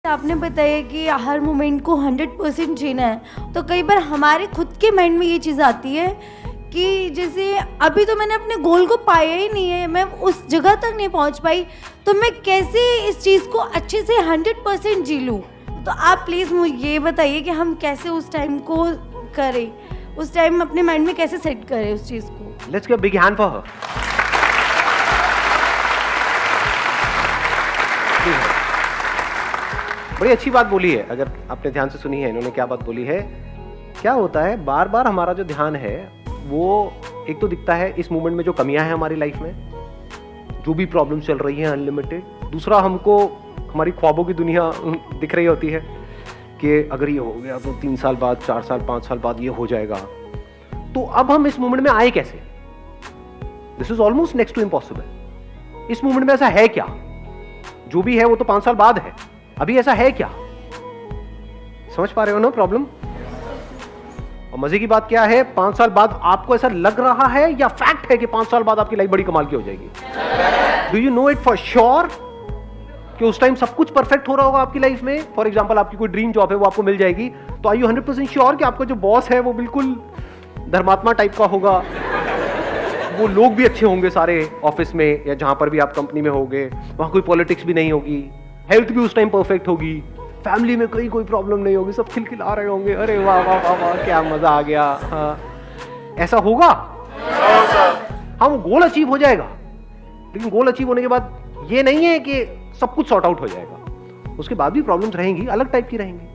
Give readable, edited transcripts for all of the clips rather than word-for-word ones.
आपने बताया कि हर मोमेंट को 100% जीना है, तो कई बार हमारे खुद के माइंड में ये चीज़ आती है कि जैसे अभी तो मैंने अपने गोल को पाया ही नहीं है, मैं उस जगह तक नहीं पहुंच पाई, तो मैं कैसे इस चीज़ को अच्छे से 100% जी लूँ। तो आप प्लीज़ मुझे ये बताइए कि हम कैसे उस टाइम को करें, उस टाइम अपने माइंड में कैसे सेट करें उस चीज़ को। Let's give a big hand for her. बड़ी अच्छी बात बोली है, अगर आपने ध्यान से सुनी है इन्होंने क्या बात बोली है। क्या होता है, बार बार हमारा जो ध्यान है वो एक तो दिखता है इस मोमेंट में जो कमियां हैं हमारी लाइफ में, जो भी प्रॉब्लम चल रही है अनलिमिटेड। दूसरा, हमको हमारी ख्वाबों की दुनिया दिख रही होती है कि अगर ये हो गया तो 3 साल बाद, 4 साल, 5 साल बाद ये हो जाएगा। तो अब हम इस मोमेंट में आए कैसे? This is almost next to impossible. इस मोमेंट में ऐसा है क्या? जो भी है वो तो 5 साल बाद है, अभी ऐसा है क्या? समझ पा रहे हो ना प्रॉब्लम? और मजे की बात क्या है, 5 साल बाद आपको ऐसा लग रहा है या फैक्ट है कि 5 साल बाद आपकी लाइफ बड़ी कमाल की हो जाएगी? Do you know it for sure कि उस टाइम सब कुछ परफेक्ट हो रहा होगा आपकी लाइफ में? फॉर एग्जाम्पल, आपकी कोई ड्रीम जॉब है वो आपको मिल जाएगी, तो आर यू 100% श्योर कि आपका जो बॉस है वो बिल्कुल धर्मात्मा टाइप का होगा, वो लोग भी अच्छे होंगे सारे ऑफिस में या जहां पर भी आप कंपनी में होगे, वहां कोई पॉलिटिक्स भी नहीं होगी, हेल्थ भी उस टाइम परफेक्ट होगी, फैमिली में कोई प्रॉब्लम नहीं होगी, सब खिलखिला रहे होंगे, अरे वाह वाह वाह वाह क्या मजा आ गया। हाँ, ऐसा होगा? हाँ, वो गोल अचीव हो जाएगा, लेकिन गोल अचीव होने के बाद ये नहीं है कि सब कुछ सॉर्ट आउट हो जाएगा। उसके बाद भी प्रॉब्लम्स रहेंगी, अलग टाइप की रहेंगी,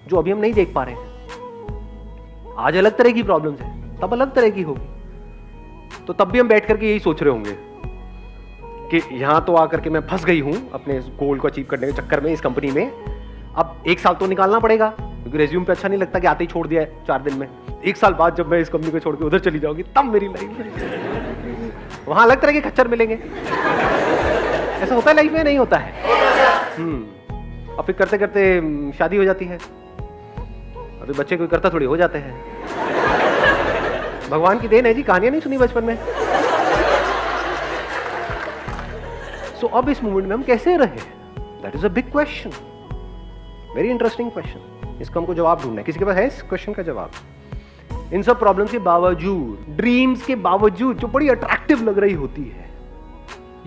जो अभी हम नहीं देख पा रहे हैं। आज अलग तरह की प्रॉब्लम्स है, तब अलग तरह की होगी। तो तब भी हम बैठ करके यही सोच रहे होंगे कि यहां तो आकर के मैं फंस गई हूं अपने गोल को अचीव करने के चक्कर में इस कंपनी में। अब 1 साल तो निकालना पड़ेगा, क्योंकि रेज्यूम पे अच्छा नहीं लगता कि आते ही छोड़ दिया है 4 दिन में। 1 साल बाद जब मैं इस कंपनी को छोड़ के उधर चली जाऊंगी, तब मेरी लाइफ में वहां अलग तरह के खच्चर मिलेंगे। ऐसा होता है लाइफ में? नहीं होता है। और फिर करते करते शादी हो जाती है, अभी बच्चे कोई करता थोड़ी हो जाते हैं। भगवान की देन है जी, कहानियां नहीं सुनी बचपन में। सो अब इस मोमेंट में हम कैसे रहे? That is a big question, very interesting question. इसका हमको जवाब ढूंढना है। किसी के पास है इस क्वेश्चन का जवाब? इन सब प्रॉब्लम्स के बावजूद, ड्रीम्स के बावजूद, जो बड़ी अट्रैक्टिव लग रही होती है,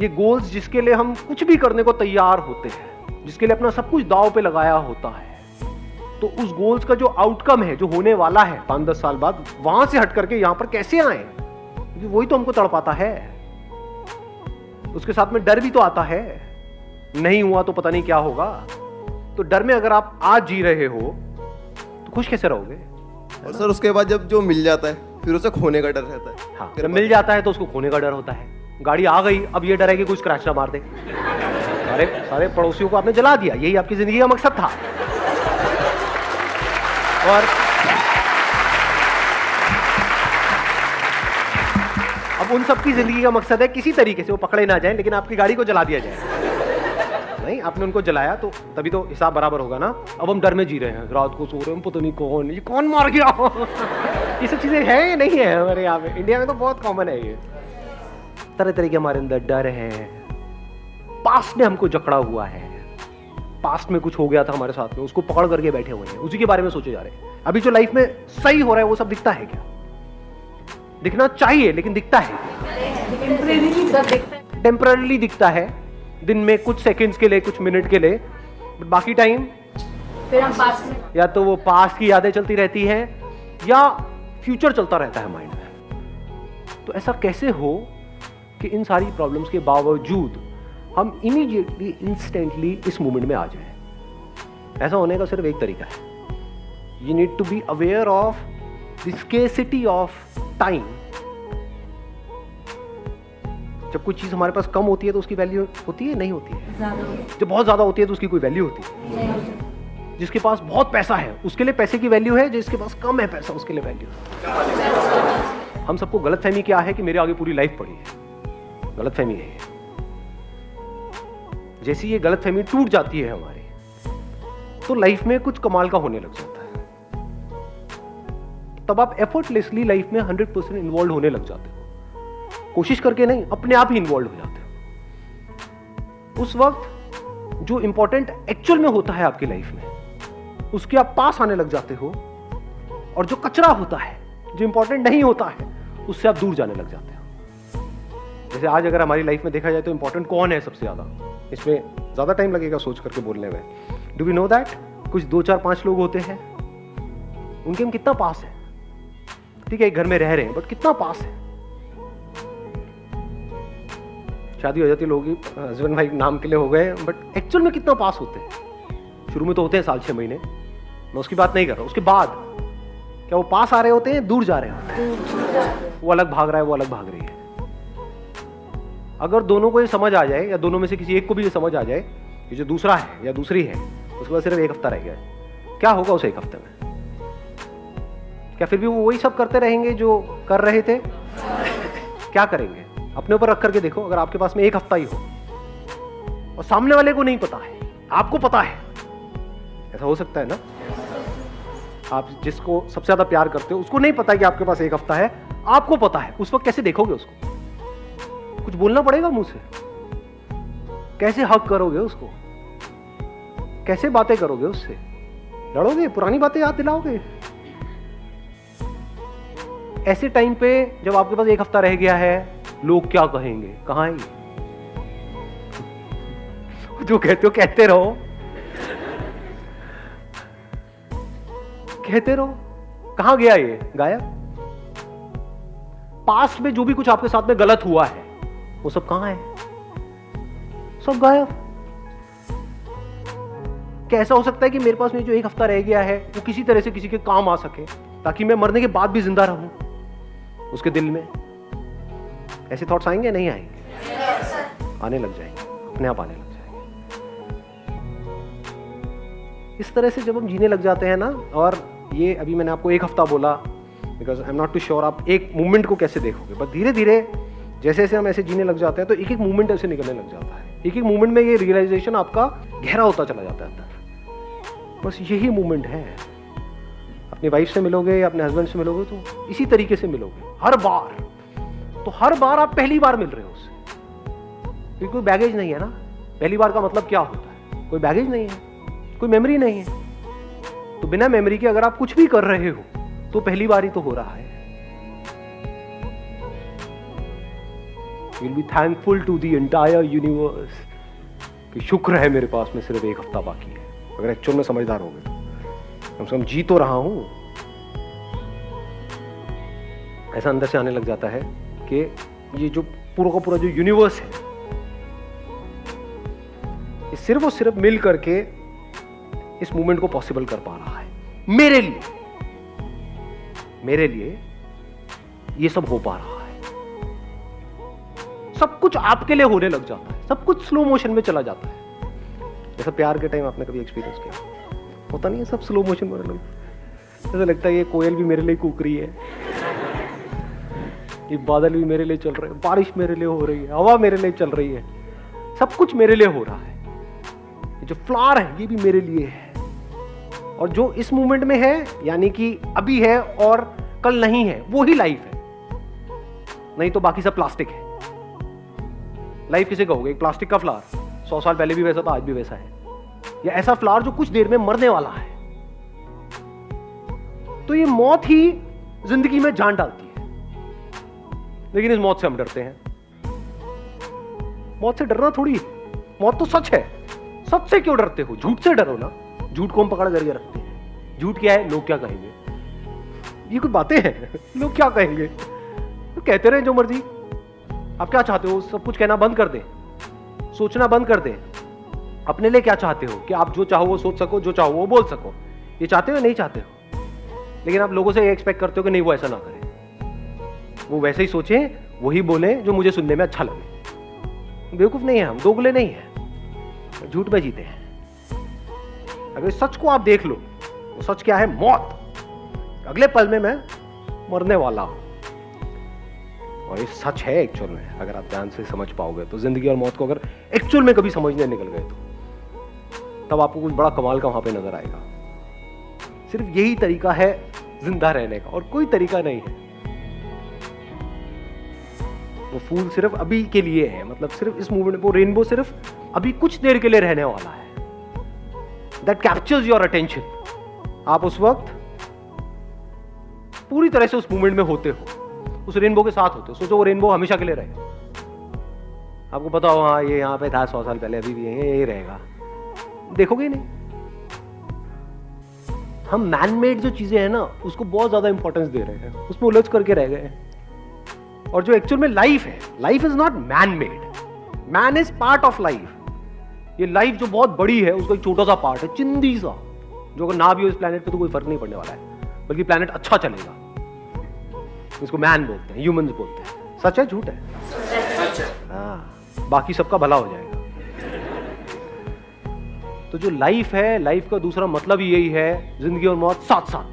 ये गोल्स जिसके लिए हम कुछ भी करने को तैयार होते हैं, जिसके लिए अपना सब कुछ दांव पे लगाया होता है, तो उस गोल्स का जो आउटकम है, जो होने वाला है 5-10 साल बाद, वहां से हट करके यहां पर कैसे आए? क्योंकि वही तो हमको तड़पाता है। उसके साथ में डर भी तो आता है, नहीं हुआ तो पता नहीं क्या होगा। तो डर में अगर आप आज जी रहे हो तो खुश कैसे रहोगे? और सर उसके बाद जब जो मिल जाता है फिर उसे खोने का डर रहता है। हाँ, जब मिल जाता है तो उसको खोने का डर होता है। गाड़ी आ गई, अब ये डर है कि कोई स्क्रैच ना मार दे। सारे पड़ोसियों को आपने जला दिया, यही आपकी जिंदगी का मकसद था। और अब उन सबकी जिंदगी का मकसद है किसी तरीके से वो पकड़े ना जाए, लेकिन आपकी गाड़ी को जला दिया जाए। नहीं, आपने उनको जलाया तो तभी तो हिसाब बराबर होगा ना। अब हम डर में जी रहे हैं, रात को सो रहे हैं, पता नहीं ये कौन मार गया। ये सब चीजें हैं या नहीं है हमारे यहाँ पे? इंडिया में तो बहुत कॉमन है ये। तरह तरह के हमारे अंदर डर है, पास्ट ने हमको जकड़ा हुआ है, पास्ट में कुछ हो गया था हमारे साथ में, उसको पकड़ करके बैठे हुए हैं, उसी के बारे में सोचे जा रहे हैं। अभी जो लाइफ में सही हो रहा है वो सब दिखता है क्या? दिखना चाहिए, लेकिन दिखता है? टेम्पररीली दिखता है, दिन में कुछ सेकंड्स के लिए, कुछ मिनट के लिए, बट बाकी टाइम फिर हम पास्ट में, या तो वो पास्ट की यादें चलती रहती हैं या फ्यूचर चलता रहता है माइंड में। तो ऐसा कैसे हो कि इन सारी प्रॉब्लम्स के बावजूद हम इमीडिएटली, इंस्टेंटली इस मोमेंट में आ जाएं? ऐसा होने का सिर्फ एक तरीका है। You need to be aware of the scarcity of time. जब कोई चीज हमारे पास कम होती है तो उसकी वैल्यू होती है, नहीं होती है? जब बहुत ज्यादा होती है तो उसकी कोई वैल्यू होती है? जिसके पास बहुत पैसा है उसके लिए पैसे की वैल्यू है, जिसके पास कम है पैसा उसके लिए वैल्यू है। हम सबको गलतफहमी क्या है कि मेरे आगे पूरी लाइफ पड़ी है। गलतफहमी है। जैसी ये गलतफहमी टूट जाती है हमारी, तो लाइफ में कुछ कमाल का होने लग जाता है। तब आप एफर्टलेसली लाइफ में 100% इन्वॉल्व होने लग जाते हो। कोशिश करके नहीं, अपने आप ही इन्वॉल्व हो जाते हो। उस वक्त जो इंपॉर्टेंट एक्चुअल में होता है आपकी लाइफ में, उसके आप पास आने लग जाते हो, और जो कचरा होता है, जो इंपॉर्टेंट नहीं होता है, उससे आप दूर जाने लग जाते हो। जैसे आज अगर हमारी लाइफ में देखा जाए तो इंपॉर्टेंट कौन है सबसे ज्यादा, इसमें ज्यादा टाइम लगेगा सोच करके बोलने में। Do we know that? कुछ 2 4 5 लोग होते हैं, उनके हम कितना पास है। ठीक है, एक घर में रह रहे हैं, बट कितना पास है। शादी हो जाती है, लोग हस्बैंड वाइफ नाम के लिए हो गए, बट एक्चुअल में कितना पास होते हैं। शुरू में तो होते हैं साल 6 महीने, मैं उसकी बात नहीं कर रहा। उसके बाद क्या वो पास आ रहे होते हैं, दूर जा रहे होते हैं? वो अलग भाग रहा है, वो अलग भाग रही है। अगर दोनों को ये समझ आ जाए, या दोनों में से किसी एक को भी ये समझ आ जाए कि जो दूसरा है या दूसरी है, उसके बाद सिर्फ 1 हफ्ता रह गया है, क्या होगा उस 1 हफ्ते में? क्या फिर भी वो वही सब करते रहेंगे जो कर रहे थे? क्या करेंगे? अपने ऊपर रख करके देखो। अगर आपके पास में 1 हफ्ता ही हो और सामने वाले को नहीं पता है, आपको पता है, ऐसा हो सकता है ना? आप जिसको सबसे ज्यादा प्यार करते हो उसको नहीं पता कि आपके पास 1 हफ्ता है, आपको पता है। उस वक्त कैसे देखोगे उसको? कुछ बोलना पड़ेगा मुंह से? कैसे हक करोगे उसको? कैसे बातें करोगे उससे? लड़ोगे? पुरानी बातें याद दिलाओगे? ऐसे टाइम पे जब आपके पास 1 हफ्ता रह गया है, लोग क्या कहेंगे? कहां है ये? जो कहते हो कहते रहो, कहते रहो। कहां गया ये? गायब। पास्ट में जो भी कुछ आपके साथ में गलत हुआ है, वो सब कहां है? सब गायब। कैसा हो सकता है कि मेरे पास में जो 1 हफ्ता रह गया है वो किसी तरह से किसी के काम आ सके, ताकि मैं मरने के बाद भी जिंदा रहूं उसके दिल में? ऐसे थॉट्स आएंगे? नहीं आएंगे? आने लग जाएंगे, अपने आप आने लग जाएंगे। इस तरह से जब हम जीने लग जाते हैं ना, और ये अभी मैंने आपको 1 हफ्ता बोला because I am not too sure आप एक मूवमेंट को कैसे देखोगे, बट धीरे धीरे जैसे जैसे हम ऐसे जीने लग जाते हैं तो एक एक मूवमेंट ऐसे निकलने लग जाता है। एक एक मूवमेंट में ये रियलाइजेशन आपका गहरा होता चला जाता है अंदर। बस यही मूवमेंट है। अपनी वाइफ से मिलोगे या अपने हस्बैंड से मिलोगे तो इसी तरीके से मिलोगे हर बार। तो हर बार आप पहली बार मिल रहे हो उससे, क्योंकि कोई बैगेज नहीं है ना। पहली बार का मतलब क्या होता है? कोई बैगेज नहीं है, कोई मेमोरी नहीं है। तो बिना मेमोरी के अगर आप कुछ भी कर रहे हो तो पहली बार ही तो हो रहा है। You'll be thankful to the entire universe कि शुक्र है मेरे पास में सिर्फ 1 हफ्ता बाकी है। अगर एक्चुअल में समझदार हो गए, कम से कम जी तो रहा हूं। ऐसा अंदर से आने लग जाता है कि ये जो पूरा का पूरा जो यूनिवर्स है, ये सिर्फ और सिर्फ मिल करके इस मूवमेंट को पॉसिबल कर पा रहा है। मेरे लिए ये सब हो पा रहा है। सब कुछ आपके लिए होने लग जाता है, सब कुछ स्लो मोशन में चला जाता है। जैसा प्यार के टाइम आपने कभी एक्सपीरियंस किया होता नहीं है? सब स्लो मोशन में ऐसा लगता है ये कोयल भी मेरे लिए कूक रही है, ये बादल भी मेरे लिए चल रहे हैं, बारिश मेरे लिए हो रही है, हवा मेरे लिए चल रही है, सब कुछ मेरे लिए हो रहा है। ये जो फ्लावर है ये भी मेरे लिए है, और जो इस मूवमेंट में है यानी कि अभी है और कल नहीं है, वो ही लाइफ है। नहीं तो बाकी सब प्लास्टिक है। लाइफ किसे कहोगे? एक प्लास्टिक का फ्लावर 100 साल पहले भी वैसा था, आज भी वैसा है। या ऐसा फ्लावर जो कुछ देर में मरने वाला है। तो ये मौत ही जिंदगी में जान डालती है, लेकिन इस मौत से हम डरते हैं। मौत से डरना थोड़ी, मौत तो सच है। सच से क्यों डरते हो? झूठ से डरो ना। झूठ को हम पकड़ करके रखते हैं। झूठ क्या है? लोग क्या कहेंगे, ये कोई बातें हैं? लोग क्या कहेंगे? तो कहते रहे जो मर्जी। आप क्या चाहते हो? सब कुछ कहना बंद कर दें, सोचना बंद कर दें। अपने लिए क्या चाहते हो? कि आप जो चाहो वो सोच सको, जो चाहो वो बोल सको। ये चाहते हो? नहीं चाहते हो। लेकिन आप लोगों से ये एक्सपेक्ट करते हो कि नहीं वो ऐसा ना करें, वो वैसे ही सोचें, वही बोले जो मुझे सुनने में अच्छा लगे। बेवकूफ नहीं है हम, दोगले नहीं है, झूठ में जीते हैं। अगर सच को आप देख लो, वो सच क्या है? मौत। अगले पल में मैं मरने वाला हूं, और ये सच है एक्चुअल में। अगर आप ध्यान से समझ पाओगे तो जिंदगी और मौत को अगर एक्चुअल में कभी समझने निकल गए तो तब आपको कुछ बड़ा कमाल का वहां पे नजर आएगा। सिर्फ यही तरीका है जिंदा रहने का, और कोई तरीका नहीं है। वो फूल सिर्फ अभी के लिए है, मतलब सिर्फ इस मूवमेंट, वो रेनबो सिर्फ अभी कुछ देर के लिए रहने वाला है। That captures your attention. आप उस वक्त पूरी तरह से उस मूवमेंट में होते हो, उस रेनबो के साथ होते हो। सोचो वो रेनबो हमेशा के लिए रहे, आपको पता हो हाँ ये यहाँ पे था 100 साल पहले, अभी भी यही रहेगा, देखोगे नहीं। हम मैन मेड जो चीजें हैं ना उसको बहुत ज्यादा इंपॉर्टेंस दे रहे हैं, उसमें उलझ करके रह गए हैं। और जो एक्चुअल में लाइफ है, life is not man made, man is part of life. ये लाइफ जो बहुत बड़ी है उसका एक छोटा सा पार्ट है, चिंदी सा, जो अगर ना भी हो इस प्लेनेट पे तो कोई फर्क नहीं पड़ने वाला है, बल्कि प्लेनेट अच्छा चलेगा। इसको मैन बोलते हैं, ह्यूमंस बोलते हैं। सच है झूठ है? हाँ, बाकी सबका भला हो जाएगा। तो जो लाइफ है, लाइफ का दूसरा मतलब ही यही है, जिंदगी और मौत साथ साथ में।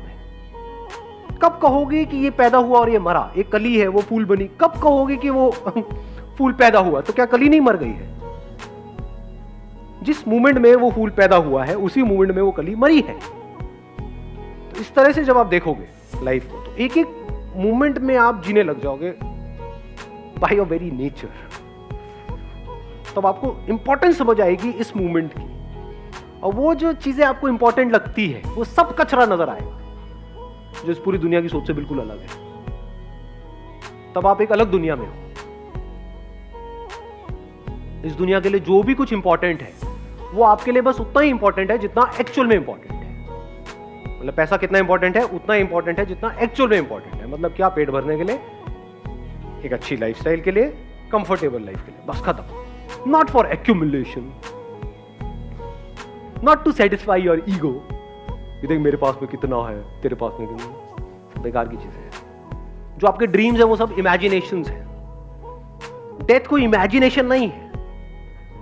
कब कहोगे कि ये पैदा हुआ और ये मरा? एक कली है वो फूल बनी, कब कहोगे कि वो फूल पैदा हुआ? तो क्या कली नहीं मर गई है? जिस मोमेंट में वो फूल पैदा हुआ है उसी मोमेंट में वो कली मरी है। तो इस तरह से जब आप देखोगे लाइफ को तो एक एक मोमेंट में आप जीने लग जाओगे बाय योर वेरी नेचर। तब आपको इंपॉर्टेंस समझ आएगी इस मूवमेंट की, और वो जो चीजें आपको इंपॉर्टेंट लगती है वो सब कचरा नजर आएगा जो इस पूरी दुनिया की सोच से बिल्कुल अलग है। तब आप एक अलग दुनिया में हो। इस दुनिया के लिए जो भी कुछ इंपॉर्टेंट है वो आपके लिए बस उतना ही इंपॉर्टेंट है जितना एक्चुअल में इंपॉर्टेंट है। मतलब पैसा कितना इंपॉर्टेंट है? उतना ही इंपॉर्टेंट है जितना एक्चुअल में इंपॉर्टेंट है। मतलब क्या? पेट भरने के लिए, एक अच्छी लाइफस्टाइल के लिए, कंफर्टेबल लाइफ के लिए, बस खत्म। Not for accumulation, not to satisfy your ego. ये देख मेरे पास में कितना है, तेरे पास में कितना, बेकार की चीजें हैं। जो आपके ड्रीम्स हैं वो सब इमेजिनेशंस हैं। डेथ कोई इमेजिनेशन नहीं है,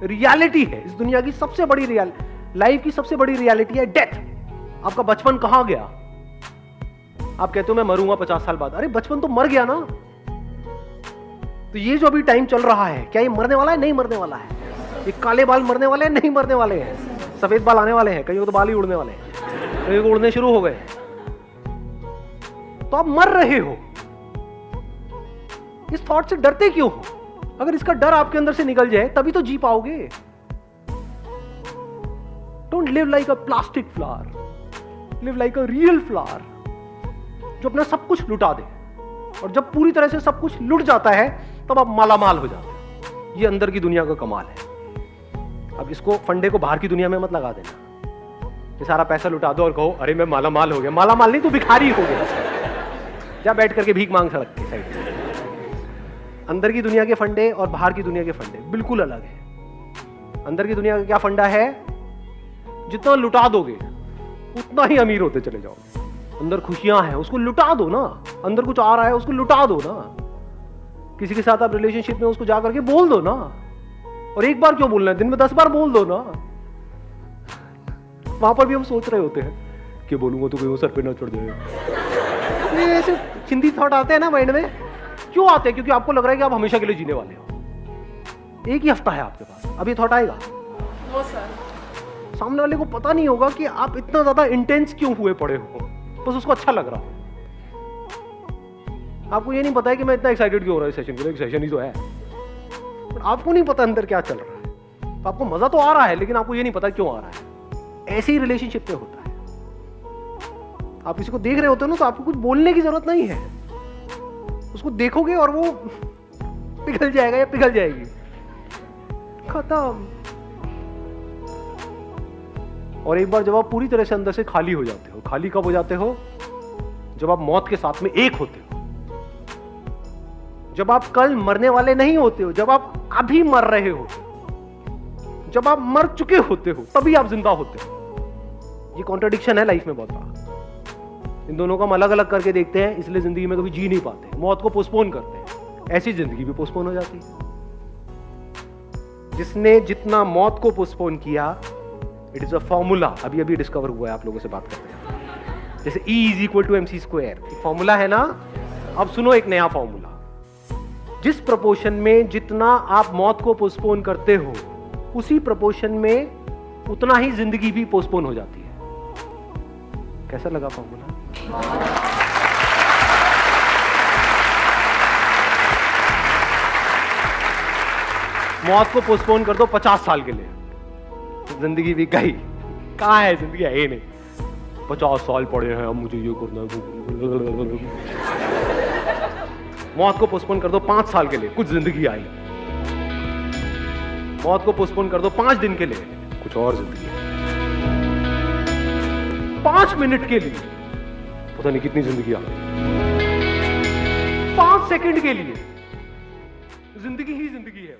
रियलिटी है। इस दुनिया की सबसे बड़ी लाइफ की सबसे बड़ी रियलिटी है डेथ। आपका बचपन कहां गया? आप कहते हो मैं मरूंगा 50 साल बाद। अरे बचपन तो मर गया ना। तो ये जो अभी टाइम चल रहा है, क्या ये मरने वाला है? नहीं मरने वाला है। ये काले बाल मरने वाले हैं? नहीं मरने वाले हैं। सफेद बाल आने वाले हैं, कहीं तो बाल ही उड़ने वाले हैं, कहीं को उड़ने शुरू हो गए। तो आप मर रहे हो। इस थॉट से डरते क्यों हो? अगर इसका डर आपके अंदर से निकल जाए तभी तो जी पाओगे। Don't live like a plastic flower, live like a real flower जो अपना सब कुछ लुटा दे। और जब पूरी तरह से सब कुछ लुट जाता है तब आप मालामाल हो जाते हो। ये अंदर की दुनिया का कमाल है। अब इसको फंडे को बाहर की दुनिया में मत लगा देना। ये सारा पैसा लुटा दो और कहो अरे मैं मालामाल हो गया। मालामाल नहीं, तू भिखारी हो गया। जा बैठ करके भीख मांग सड़क के साइड में। अंदर की दुनिया के फंडे और बाहर की दुनिया के फंडे बिल्कुल अलग है। अंदर की दुनिया का क्या फंडा है? जितना लुटा दोगे उतना ही अमीर होते चले जाओगे। अंदर खुशियां हैं उसको लुटा दो ना। अंदर कुछ आ रहा है उसको लुटा दो ना। किसी के साथ आप रिलेशनशिप में उसको जा करके बोल दो ना। और एक बार क्यों बोलना है? दिन में 10 बार बोल दो ना। वहां पर भी हम सोच रहे होते हैं कि बोलूंगा तो कहीं वो सर पे ना चढ़ जाए। ये ऐसे चिंती थॉट आते हैं ना माइंड में। क्यों आते हैं? क्योंकि आपको लग रहा है कि आप हमेशा के लिए जीने वाले हो। एक ही हफ्ता है आपके पास, अभी थॉट आएगा। वो सर सामने वाले को पता नहीं होगा कि आप इतना ज्यादा इंटेंस क्यों हुए पड़े हो, बस उसको अच्छा लग रहा हो। आपको ये नहीं पता है कि मैं इतना एक्साइटेड क्यों हो रहा है सेशन के लिए। सेशन ही तो है, पर आपको नहीं पता अंदर क्या चल रहा है। तो आपको मजा तो आ रहा है लेकिन आपको ये नहीं पता क्यों आ रहा है। ऐसे ही रिलेशनशिप में होता है। आप किसी को देख रहे होते हो ना तो आपको कुछ बोलने की जरूरत नहीं है। उसको देखोगे और वो पिघल जाएगा या पिघल जाएगी, खत्म। और एक बार जब आप पूरी तरह से अंदर से खाली हो जाते हो, खाली कब हो जाते हो? जब आप मौत के साथ में एक होते हो। जब आप कल मरने वाले नहीं होते हो, जब आप अभी मर रहे हो, जब आप मर चुके होते हो तभी आप जिंदा होते हो। ये कॉन्ट्रडिक्शन है लाइफ में बहुत बड़ा। इन दोनों को हम अलग अलग करके देखते हैं, इसलिए जिंदगी में कभी जी नहीं पाते, मौत को पोस्टपोन करते हैं। ऐसी जिंदगी भी पोस्टपोन हो जाती है। जिसने जितना मौत को पोस्टपोन किया, इट इज अ फॉर्मूला। अभी अभी डिस्कवर हुआ है, आप लोगों से बात करते हैं। जैसे E = mc², फॉर्मूला है ना। अब सुनो एक नया फॉर्मूला। जिस प्रपोर्शन में जितना आप मौत को पोस्टपोन करते हो, उसी प्रपोर्शन में उतना ही जिंदगी भी पोस्टपोन हो जाती है। कैसा लगा फॉर्मूला? मौत को पोस्टपोन कर दो 50 साल के लिए, जिंदगी भी गई, कहाँ है जिंदगी, है ही नहीं। 50 साल पड़े हैं, अब मुझे ये करना है। मौत को पोस्टपोन कर दो 5 साल के लिए, कुछ जिंदगी आई। मौत को पोस्टपोन कर दो 5 दिन के लिए, कुछ और जिंदगी आई। 5 मिनट के लिए पता नहीं कितनी जिंदगी आ गई। 5 सेकंड के लिए जिंदगी ही जिंदगी है।